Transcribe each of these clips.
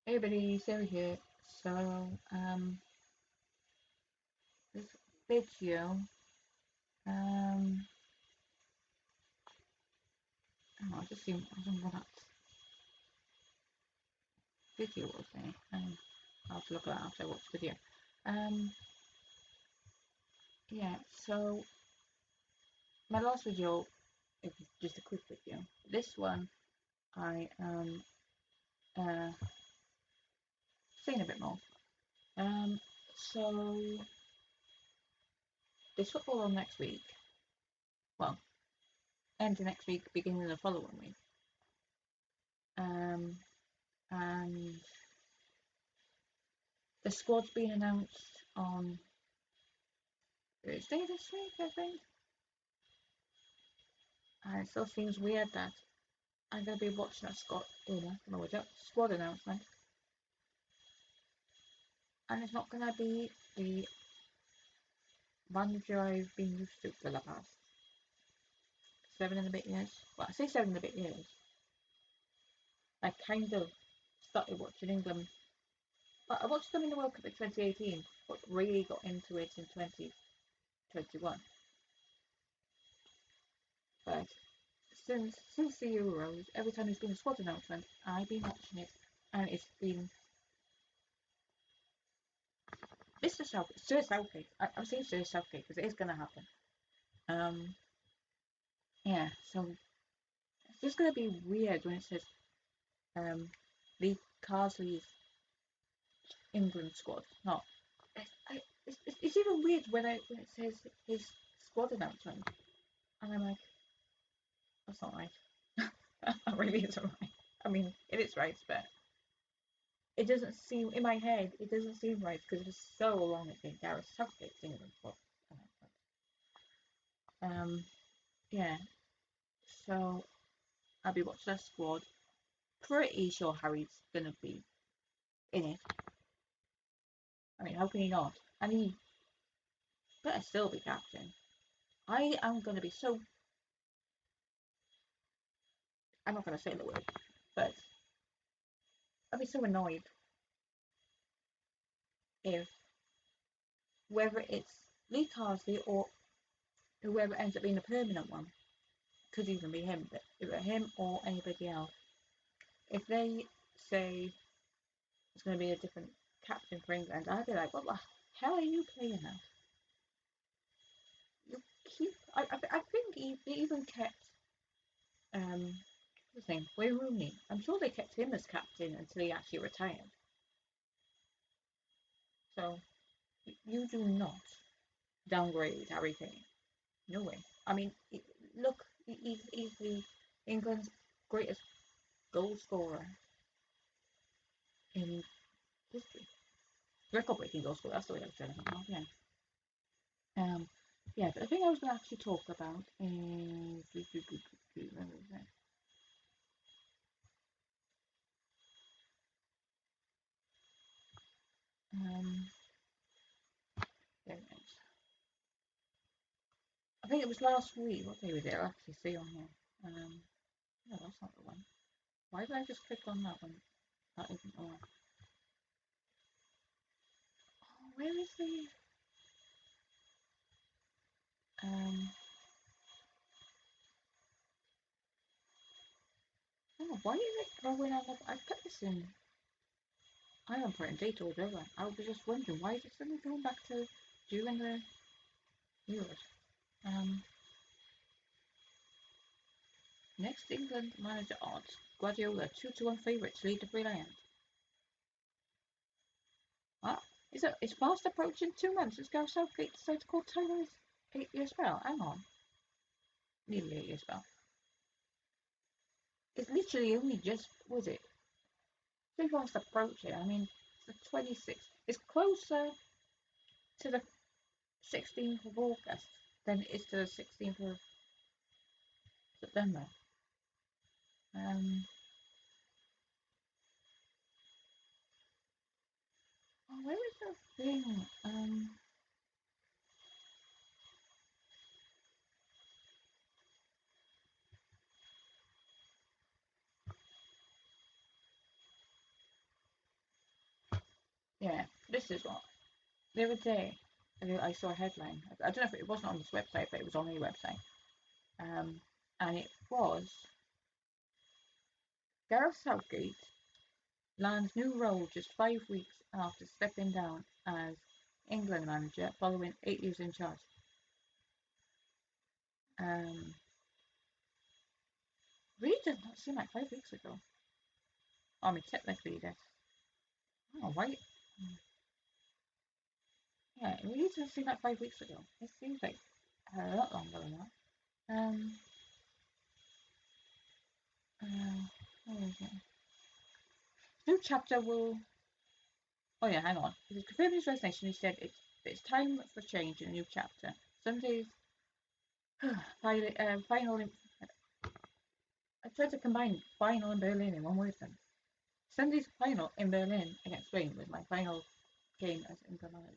Hey everybody, Sarah here. So, this video, um, I just seen, I don't know what that video was there. I'll have to look at that after I watch the video. Um, yeah, so my last video, it was just a quick video. This one, I am, uh, saying a bit more. Um, so, there's football on next week. Well, end of next week, beginning of the following week. And the squad's been announced on Thursday this week, I think. And it still seems weird that I'm going to be watching a squad announcement, and it's not going to be the manager I've been used to for the past 7 and a bit years. Well, I say 7 and a bit years. I kind of started watching England. Well, I watched them in the World Cup in 2018, but really got into it in 2021. But since the Euros, every time there's been a squad announcement, I've been watching it, and it's been Mr. Southgate, Sir Southgate. I'm saying Sir Southgate because it is going to happen. Um, yeah, so it's just going to be weird when it says um, Lee Carsley's England squad. No, it's even weird when it says his squad announcement, and I'm like, that's not right. That really isn't right. I mean, it is right, but it doesn't seem in my head. It doesn't seem right because it was so long it's been Gareth Southgate's England squad announcement. Yeah. So I'll be watching that squad. Pretty sure Harry's gonna be in it. I mean, how can he not? And he better still be captain. I am gonna be so. I'm not gonna say the word, but I'll be so annoyed if whether it's Lee Carsley or whoever ends up being the permanent one, could even be him, but either him or anybody else, if they say it's going to be a different captain for England, I'd be like, what the hell are you playing at? You keep. I think they even kept what's his name? Wayne Rooney. I'm sure they kept him as captain until he actually retired. So you do not downgrade Harry Kane. No way. I mean, look, he's the England's greatest goal scorer in history. Record-breaking goal scorer. That's the way I was trying to think of. Yeah. Um. Yeah, but the thing I was going to actually talk about is where was it? Um. There it is. I think it was last week. What day was it? I'll actually see on here. No, that's not the one. Why did I just click on that one? That isn't the one. Oh, where is the um? Oh, why is it going on? I put this in. I haven't put in date or whatever. I was just wondering why is it suddenly going back to during the Euros. Um, next England manager odds. Guardiola 2-1 favourites lead the Three Lions. What? It's fast approaching 2 months since Gareth Southgate decided to call Tyler's 8 year spell. Hang on. Nearly 8 year spell. It's literally only just, was it? So fast approaching. I mean, it's the 26th. It's closer to the 16th of August than it is to the 16th of September. Um, oh, where is the thing? this is what the other day I saw a headline. I don't know if it wasn't on this website, but it was on a website. And it was Gareth Southgate lands new role just 5 weeks after stepping down as England manager following 8 years in charge. Really does not seem like 5 weeks ago. I mean, technically, that's oh, why? Yeah, it really does seem like 5 weeks ago. It seems like a lot longer than that. Where is it? New chapter will. Oh yeah, hang on. He confirmed his resignation. He said it's time for change in a new chapter. Sunday's final. I tried to combine final and Berlin in one word then. Sunday's final in Berlin against Spain was my final game as England manager.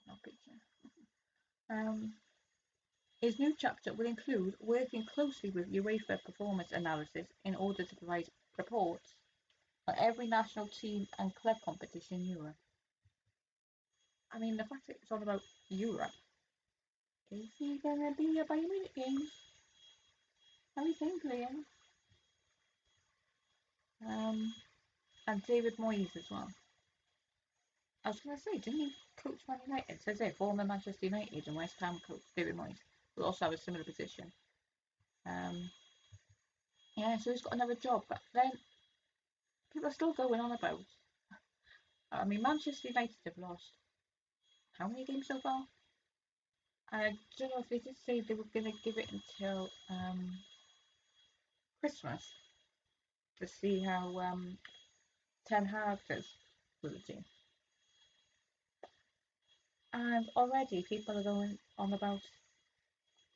No picture. His new chapter will include working closely with UEFA performance analysis in order to provide reports on every national team and club competition in Europe. I mean, the fact that it's all about Europe. Is he gonna be a Bayern Munich games? How is he playing? And David Moyes as well. I was gonna say, didn't he coach Man United? It says there, former Manchester United and West Ham coach David Moyes will also have a similar position. Yeah, so he's got another job, but then people are still going on about. I mean, Manchester United have lost how many games so far? I don't know if they did say they were going to give it until Christmas to see how Ten Hag does with the team. And already people are going on about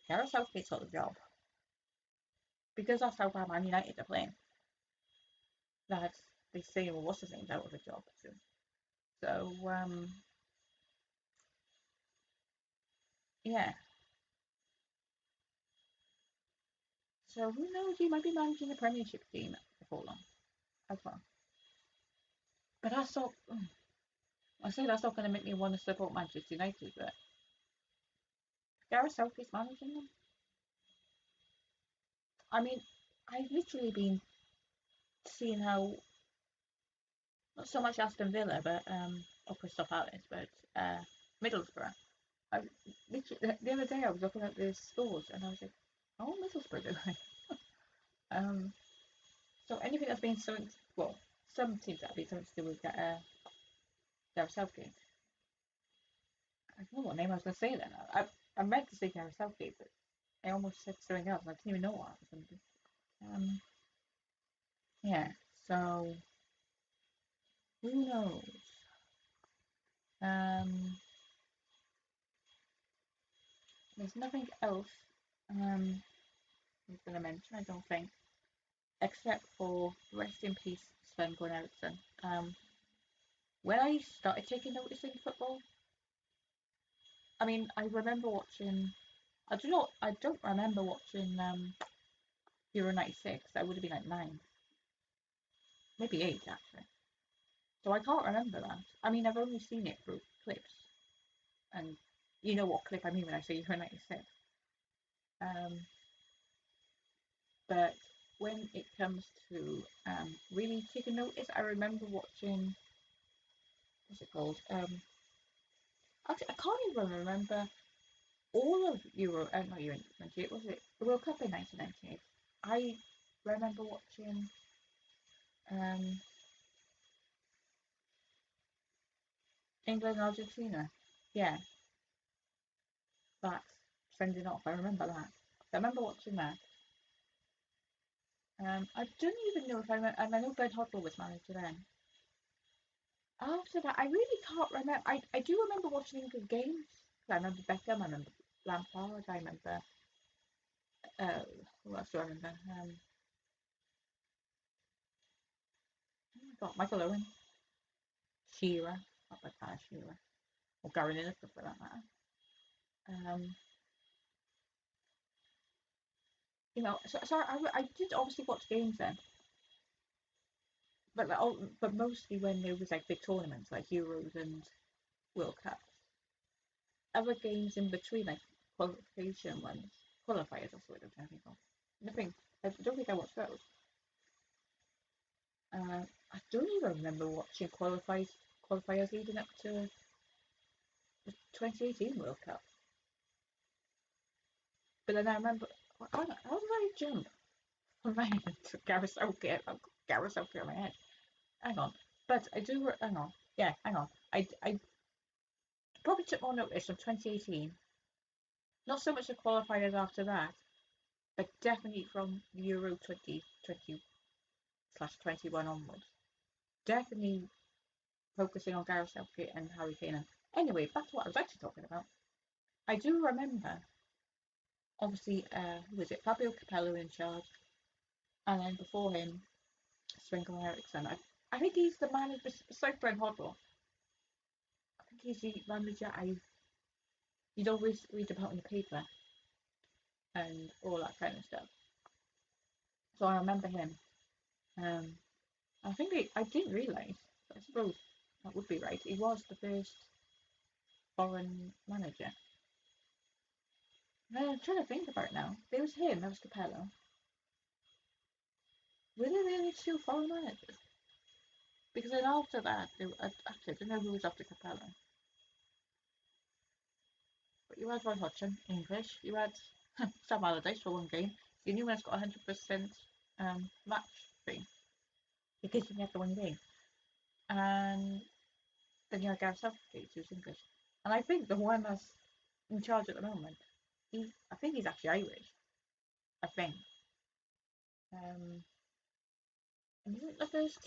Gareth Southgate's got the job. Because that's how Man United are playing. That they say, well, what's his name's out of a job soon. So, yeah. So who knows? He might be managing the Premiership team before long as well. But that's not. I say that's not going to make me want to support Manchester United, but Gareth Southgate's managing them. I mean, I've literally been seeing how not so much Aston Villa, but or Crystal Palace, but Middlesbrough. I literally the other day I was looking at the scores and I was like, oh, Middlesbrough doing. So anything that's been something, well, some teams that have been something to do with Gareth Southgate. I don't know what name I was going to say then. I meant to say Gareth Southgate, but I almost said something else. I didn't even know what I was going to do. Yeah. So who knows? There's nothing else I'm going to mention, I don't think, except for rest in peace, Sven Goran Eriksson. When I started taking notice in football, I mean, I remember watching. I don't remember watching Euro '96. I would have been like 9, maybe 8 actually. So I can't remember that. I mean, I've only seen it through clips, and you know what clip I mean when I say Euro '96. But when it comes to really taking notice, I remember watching. What's it called? Actually, I can't even remember all of Euro. Not Euro '98. Was it the World Cup in 1998? I remember watching um, England and Argentina. Yeah, that's sending off. I remember that. I remember watching that. I don't even know if I know Ben Hoddle was manager then. After that, I really can't remember. I do remember watching England games. I remember Beckham. I remember Lampard. I remember. Uh, who else do I remember? Oh my God, Michael Owen, Shearer, not by Tyler Shearer, or Gary Lineker for that matter. Um, so I did obviously watch games then. but mostly when there was like big tournaments like Euros and World Cups. Other games in between, like qualification ones, qualifiers, that's what I'm trying to think of. Nothing. I don't think I watched those. I don't even remember watching qualifiers leading up to the 2018 World Cup. But then I remember, how did I jump from my head to Gareth Southgate? I've got Gareth Southgate on my head. Hang on. But I do, hang on. Yeah, hang on. I probably took more notice of 2018. Not so much the qualifiers after that, but definitely from Euro 2020/21 onwards. Definitely focusing on Gareth Southgate and Harry Kane. And anyway, back to what I was actually talking about. I do remember, obviously, who was it? Fabio Capello in charge, and then before him, Sven-Göran Eriksson. I think he's the manager, besides Brent Hoddle. I think he's the manager you'd always read about in the paper and all that kind of stuff. So I remember him. Um, I think I didn't realise, but I suppose that would be right. He was the first foreign manager. I'm trying to think about it now. There was him, there was Capello. Were there really two foreign managers? Because then after that, actually, I don't know who was after Capello. But you had Roy Hodgson, English. You had Sam Allardyce for one game. You knew when it's got 100% match thing because you had the one game. And then you had Gareth Southgate, who's English. And I think the one that's in charge at the moment, I think he's actually Irish. I think. Um, and isn't the first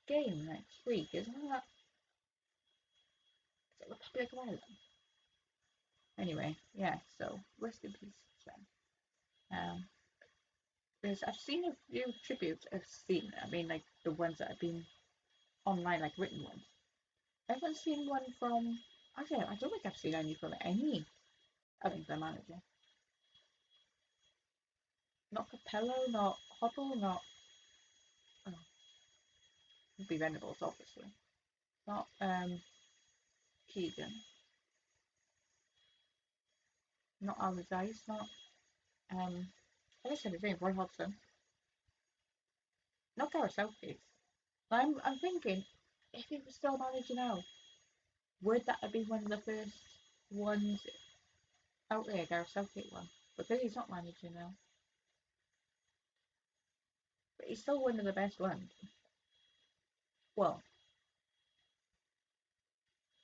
game next week? Isn't that? Is it Republic of Ireland? Anyway, yeah. So rest in peace, Sven. Um, because I've seen a few tributes. I mean, like the ones that have been online, like written ones. I haven't seen one from. Actually, I don't think I've seen any from any other than manager. Not Capello, not Hoddle, not. Oh, it'd be Venables, obviously. Not Keegan. Not Allardyce. Not I said his name, Roy Hodgson. Not Gareth Southgate. I'm thinking, if he was still manager now, would that have been one of the first ones out there, Gareth Southgate one? Because he's not manager now. But he's still one of the best ones. Well,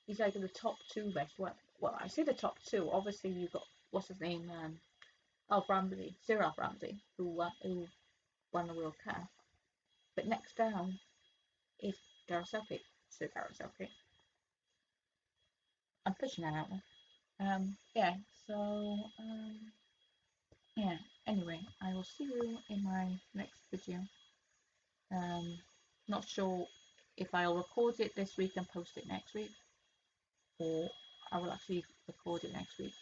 he's like the top two best ones. Well, I say the top two. Obviously, you've got, what's his name? Alf Ramsey, Sir Alf Ramsey, who won the World Cup. But next down is Gareth Southgate, Sir Gareth Southgate. I'm pushing that out there. Yeah, so, yeah, anyway, I will see you in my next video. Not sure if I'll record it this week and post it next week, or I will actually record it next week.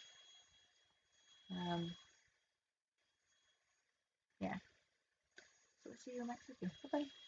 Yeah, so see you next video. Bye bye.